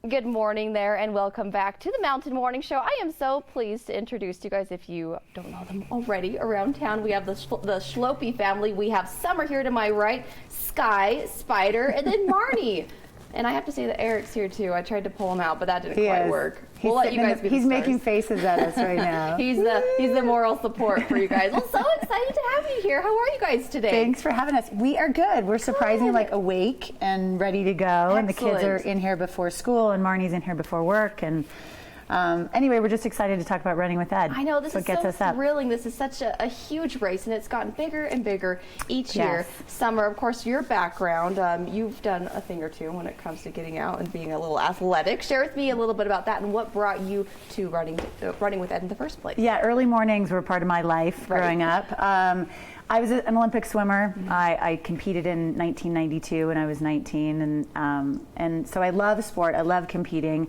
Good morning there, and welcome back to the Mountain Morning Show. I am so pleased to introduce you guys, if you don't know them already, around town. We have the Schlopy family. We have Summer here to my right, Sky, Spider, and then Marnie. And I have to say that Erik's here too. I tried to pull him out, but that didn't quite work. We'll let you guys be the He's making faces at us right now. He's the moral support for you guys. Well, so excited to have you here. How are you guys today? Thanks for having us. We are good. We're surprisingly like awake and ready to go. Excellent. And the kids are in here before school, and Marnie's in here before work. And anyway, we're just excited to talk about running with Ed. I know, this is so thrilling. This is such a huge race, and it's gotten bigger and bigger each year. Summer, of course, your background, you've done a thing or two when it comes to getting out and being a little athletic. Share with me a little bit about that and what brought you to running with Ed in the first place. Yeah, early mornings were part of my life growing up. I was an Olympic swimmer. I competed in 1992 when I was 19, and so I love sport. I love competing.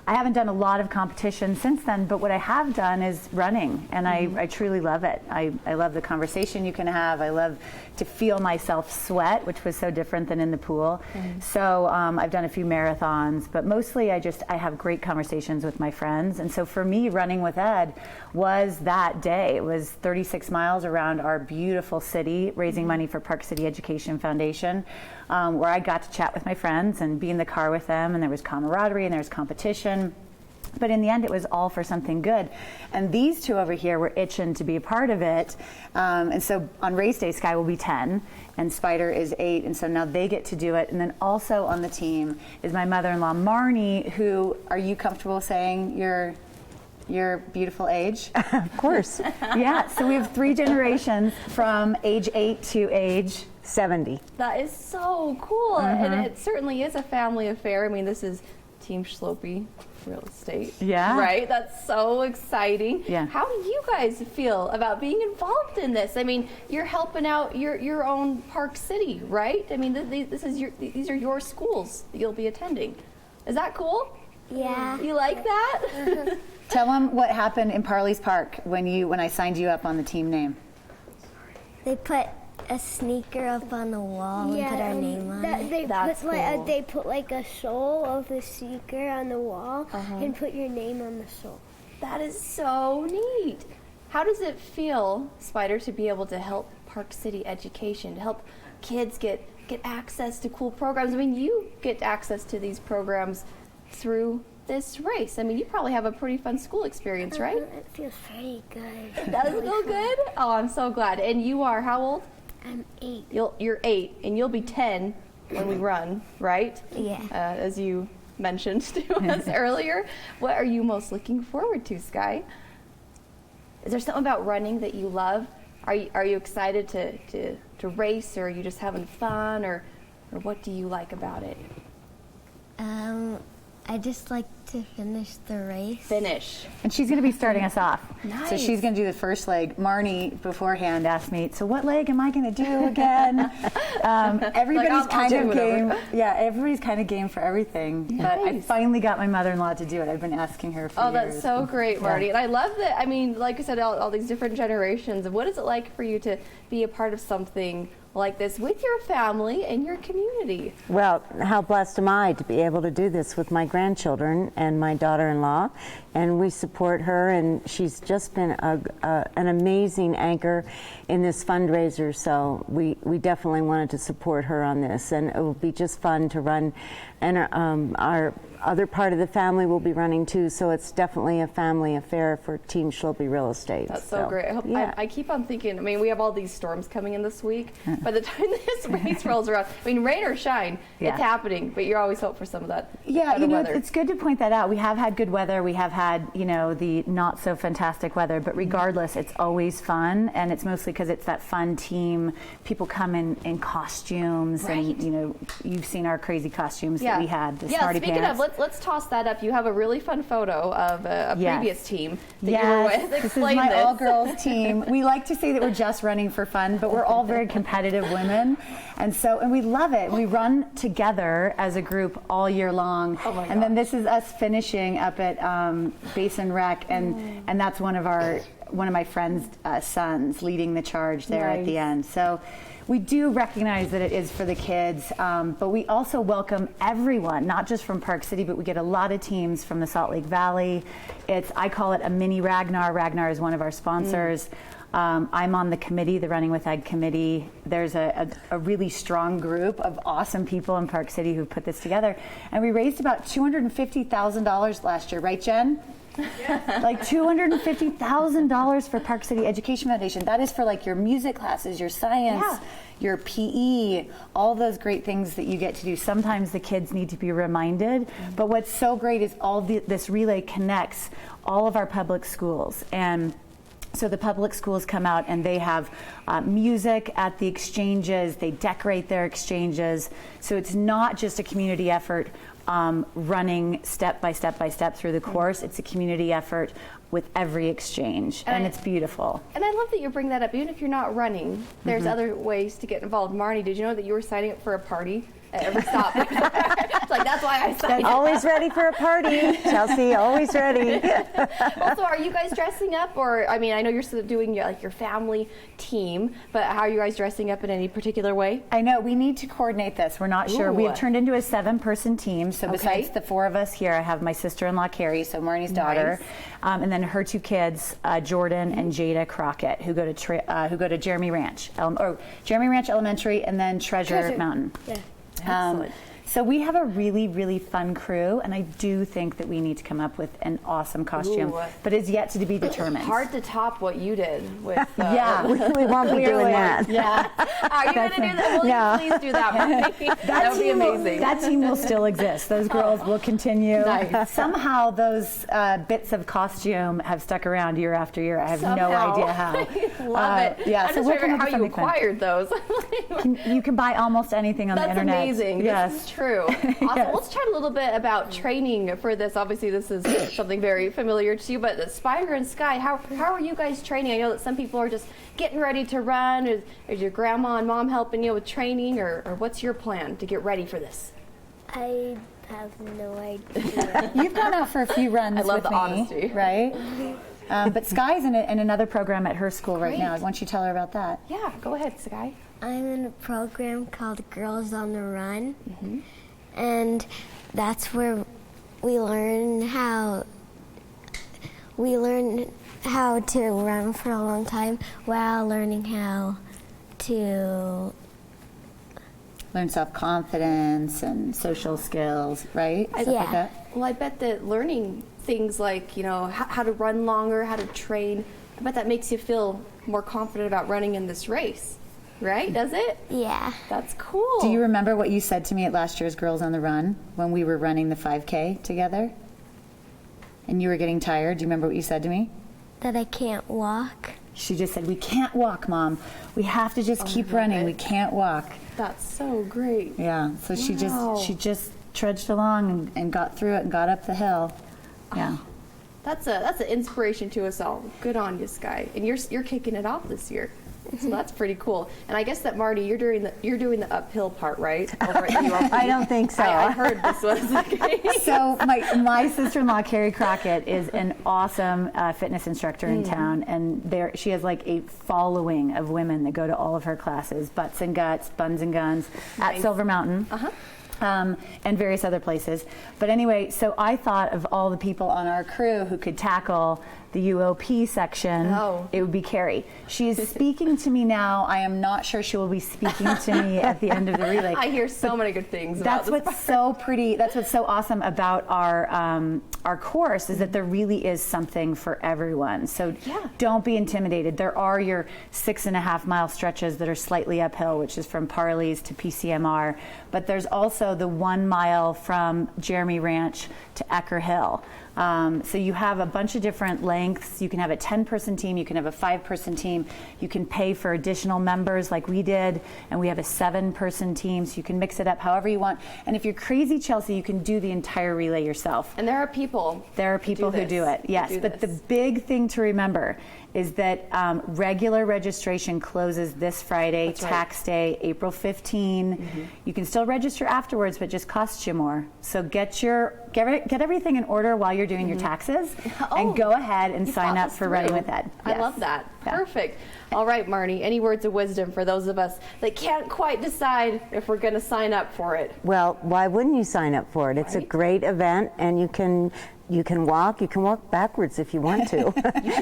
I haven't done a lot of competition since then, but what I have done is running, and I truly love it. I love the conversation you can have. I love to feel myself sweat, which was so different than in the pool. So I've done a few marathons, but mostly I have great conversations with my friends. And so for me, running with Ed was that day. It was 36 miles around our beautiful city, raising money for Park City Education Foundation, where I got to chat with my friends and be in the car with them, and there was camaraderie and there was competition. But in the end, it was all for something good. And these two over here were itching to be a part of it. And so on race day, Sky will be 10 and Spider is 8. And so now they get to do it. And then also on the team is my mother-in-law, Marnie, who, are you comfortable saying your beautiful age? Of course. Yeah, so we have 3 generations from age 8 to age 70. That is so cool. And it certainly is a family affair. I mean, this is Team Schlopy Real Estate. Yeah. Right? That's so exciting. Yeah. How do you guys feel about being involved in this? I mean, you're helping out your own Park City, right? I mean, these are your schools that you'll be attending. Is that cool? Yeah. You like that? Tell them what happened in Parley's Park when I signed you up on the team name. They put a sneaker up on the wall and put our name on it. They put like a sole of the sneaker on the wall and put your name on the sole. That is so neat. How does it feel, Spider, to be able to help Park City Education, to help kids get access to cool programs? I mean, you get access to these programs through this race. I mean, you probably have a pretty fun school experience, right? It feels pretty good. Does it feel good? Oh, I'm so glad. And you are how old? I'm 8. You're 8, and you'll be 10 when we run, right? Yeah. As you mentioned to us earlier. What are you most looking forward to, Sky? Is there something about running that you love? Are you excited to race, or are you just having fun, or what do you like about it? I just like to finish the race. Finish. And she's going to be starting us off. Nice. So she's going to do the first leg. Marnie beforehand asked me, so what leg am I going to do again? Everybody's kind of game. Yeah, everybody's kind of game for everything. Nice. But I finally got my mother-in-law to do it. I've been asking her for years. That's so great, Marty. And I love that. I mean, like I said, all these different generations. What is it like for you to be a part of something like this with your family and your community? Well, how blessed am I to be able to do this with my grandchildren and my daughter-in-law, and we support her, and she's just been an amazing anchor in this fundraiser, so we definitely wanted to support her on this, and it will be just fun to run, and our other part of the family will be running too, so it's definitely a family affair for Team Schlopy Real Estate. That's so great. I keep on thinking, I mean, we have all these storms coming in this week. By the time this race rolls around, I mean, rain or shine, it's happening, but you're always hope for some of that weather. It's good to point that out. We have had good weather. We have had, the not so fantastic weather, but regardless, it's always fun, and it's mostly because it's that fun team. People come in costumes, and, you've seen our crazy costumes that we had, the Smarty Speaking Pants. of, let's toss that up. You have a really fun photo of a previous team that you were with. This is my all-girls team. We like to say that we're just running for fun, but we're all very competitive women, and we love it. We run together as a group all year long, and then this is us finishing up at Basin Rec, and that's one of our one of my friend's sons leading the charge there at the end. So we do recognize that it is for the kids, but we also welcome everyone, not just from Park City, but we get a lot of teams from the Salt Lake Valley. I call it a mini Ragnar. Ragnar is one of our sponsors. I'm on the committee, the Running with Ed committee. There's a really strong group of awesome people in Park City who put this together. And we raised about $250,000 last year, right, Jen? Like $250,000 for Park City Education Foundation. That is for like your music classes, your science, your PE, all those great things that you get to do. Sometimes the kids need to be reminded, but what's so great is this relay connects all of our public schools. And so the public schools come out and they have music at the exchanges, they decorate their exchanges. So it's not just a community effort running step by step by step through the course. It's a community effort with every exchange, and it's beautiful. And I love that you bring that up. Even if you're not running, there's other ways to get involved. Marnie, did you know that you were signing up for a party at every stop? It's like, that's why I signed up. Always ready for a party, Chelsea, always ready. Also, are you guys dressing up? Or, I mean, I know you're still doing your family team, but how are you guys dressing up in any particular way? I know, we need to coordinate this. We're not sure. We have turned into a 7-person team. So besides the 4 of us here, I have my sister-in-law, Carrie, so Marnie's daughter, and then her 2 kids, Jordan and Jada Crockett, who go to Jeremy Ranch, Jeremy Ranch Elementary, and then Treasure Mountain. Yeah. Excellent. So we have a really, really fun crew, and I do think that we need to come up with an awesome costume, but it's yet to be determined. Hard to top what you did with. We won't be doing that. Yeah. Are you going to do that? Will you please do that, Marnie? That would be amazing. That team will still exist. Those girls will continue. Nice. Somehow those bits of costume have stuck around year after year. I have no idea how. I love it. Yeah, I'm so just wondering how you acquired those. You can buy almost anything on the internet. That's amazing. Yes. This is true. Awesome. Let's chat a little bit about training for this. Obviously, this is something very familiar to you, but Spire and Sky, how are you guys training? I know that some people are just getting ready to run. Is your grandma and mom helping you with training, or what's your plan to get ready for this? I have no idea. You've gone out for a few runs I love with the me, honesty. right? But Sky's in another program at her school right now. Why don't you tell her about that? Yeah, go ahead, Sky. I'm in a program called Girls on the Run, and that's where we learn how to run for a long time while learning how to Learn self-confidence and social skills, right? Stuff like that. Well, I bet that learning things like, how to run longer, how to train, I bet that makes you feel more confident about running in this race. Right? Does it? Yeah. That's cool. Do you remember what you said to me at last year's Girls on the Run when we were running the 5K together? And you were getting tired? Do you remember what you said to me? That I can't walk. She just said, "We can't walk, Mom. We have to just keep running. We can't walk." That's so great. Yeah. So she just trudged along and got through it and got up the hill. Yeah. That's an inspiration to us all. Good on you, Sky. And you're kicking it off this year. So that's pretty cool. And I guess that Marty, you're doing the uphill part, right? Over at ULP. I don't think so. I heard this was the case. So my sister-in-law, Carrie Crockett, is an awesome fitness instructor in town, and she has like a following of women that go to all of her classes, Butts and Guts, Buns and Guns, at Silver Mountain. And various other places. But anyway, so I thought of all the people on our crew who could tackle the UOP section, it would be Carrie. She is speaking to me now. I am not sure she will be speaking to me at the end of the relay. I hear so many good things about this. That's what's so pretty. That's what's so awesome about our course is that there really is something for everyone. So don't be intimidated. There are your 6.5 mile stretches that are slightly uphill, which is from Parley's to PCMR. But there's also the 1 mile from Jeremy Ranch to Ecker Hill. So you have a bunch of different lengths. You can have a 10-person team. You can have a 5-person team. You can pay for additional members like we did, and we have a 7-person team, so you can mix it up however you want. And if you're crazy, Chelsea, you can do the entire relay yourself. And there are people who do it, yes. But the big thing to remember is that regular registration closes this Friday, tax day, April 15. You can still register afterwards, but it just costs you more. So get everything in order while you're doing your taxes, and go ahead and sign up for Running with Ed. I love that. Yeah. Perfect. All right, Marnie, any words of wisdom for those of us that can't quite decide if we're going to sign up for it? Well, why wouldn't you sign up for it? It's a great event, and you can walk backwards if you want to.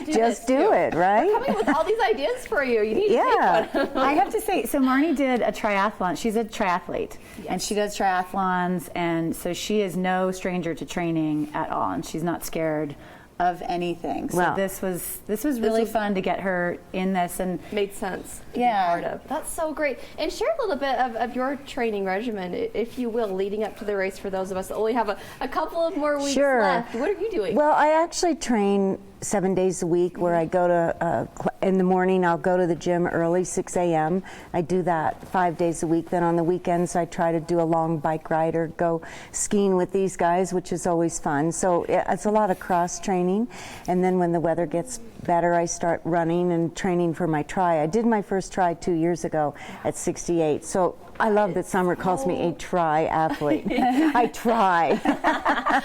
Just do it, right? We're coming with all these ideas for you. You need to take one. I have to say, so Marnie did a triathlon. She's a triathlete, and she does triathlons, and so she is no stranger to training at all, and she's not scared of anything. So this was really fun to get her in this, and made sense to be part of. That's so great. And share a little bit of your training regimen, if you will, leading up to the race for those of us that only have a couple of more weeks left. What are you doing? Well, I actually train 7 days a week, where I go to in the morning. I'll go to the gym early, 6 a.m. I do that 5 days a week. Then on the weekends, I try to do a long bike ride or go skiing with these guys, which is always fun. So it's a lot of cross training. And then when the weather gets better, I start running and training for my tri. I did my first tri 2 years ago at 68. So I love that Summer calls me a triathlete. I try.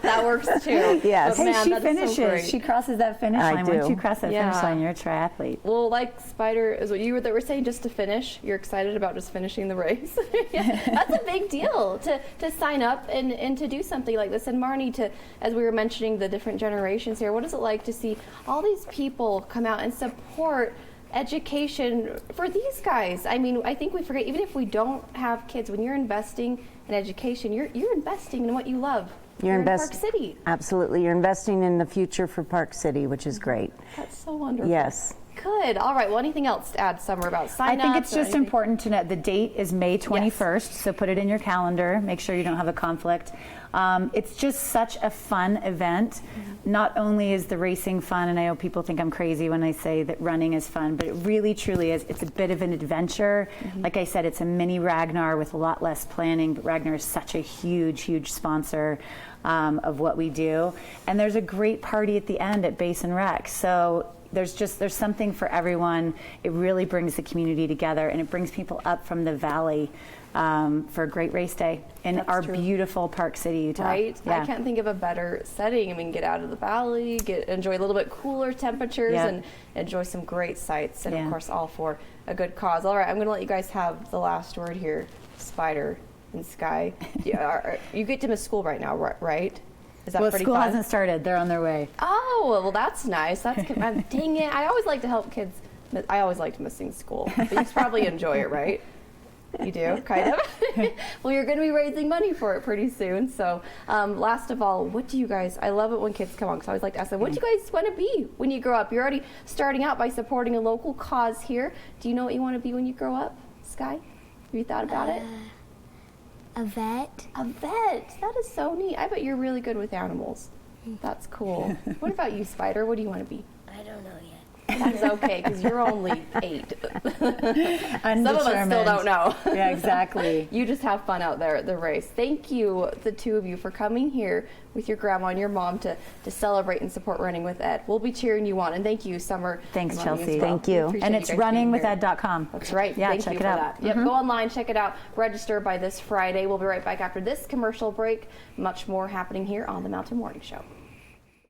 That works too. Yes. Hey, Man, she finishes. She crosses that finish line. do. Once you cross that finish line, you're a triathlete. Well, like Spider, is what you were saying, just to finish. You're excited about just finishing the race. That's a big deal to sign up and to do something like this. And Marnie, as we were mentioning the different generations here, what is it like to see all these people come out and support education for these guys? I mean, I think we forget, even if we don't have kids, when you're investing in education, you're investing in what you love. You're in Park City. Absolutely. You're investing in the future for Park City, which is great. That's so wonderful. Yes. Good. All right. Well, anything else to add, Summer, about sign-ups? I think it's just important to know the date is May 21st, so put it in your calendar. Make sure you don't have a conflict. It's just such a fun event. Not only is the racing fun, and I know people think I'm crazy when I say that running is fun, but it really, truly is. It's a bit of an adventure. Like I said, it's a mini Ragnar with a lot less planning, but Ragnar is such a huge, huge sponsor of what we do. And there's a great party at the end at Base and Rec. So there's something for everyone. It really brings the community together, and it brings people up from the valley for a great race day in our beautiful Park City, Utah. Right? Yeah. I can't think of a better setting. I mean, get out of the valley, enjoy a little bit cooler temperatures, and enjoy some great sights, and of course, all for a good cause. All right, I'm going to let you guys have the last word here, Spider and Sky. You get to miss school right now, right? Is that pretty school fun? hasn't started. They're on their way. Oh, well, that's nice. Dang it. I always like to help kids. I always liked missing school. But you probably enjoy it, right? You do, kind of? Well, you're going to be raising money for it pretty soon. So last of all, what do you guys, I love it when kids come on, because I always like to ask them, what do you guys want to be when you grow up? You're already starting out by supporting a local cause here. Do you know what you want to be when you grow up, Sky? Have you thought about it? A vet. A vet. That is so neat. I bet you're really good with animals. That's cool. What about you, Spider? What do you want to be? I don't know yet. That's okay, because you're only 8. Some of us Undetermined. still don't know. Yeah, exactly. You just have fun out there at the race. Thank you, the two of you, for coming here with your grandma and your mom to celebrate and support Running with Ed. We'll be cheering you on. And thank you, Summer. Thanks, and Marnie, Chelsea. as well. Thank you. We And appreciate it's you guys being here. runningwithed.com. That's right. Yeah, Thank check you it for out. that. Yep, go online, check it out, register by this Friday. We'll be right back after this commercial break. Much more happening here on the Mountain Morning Show.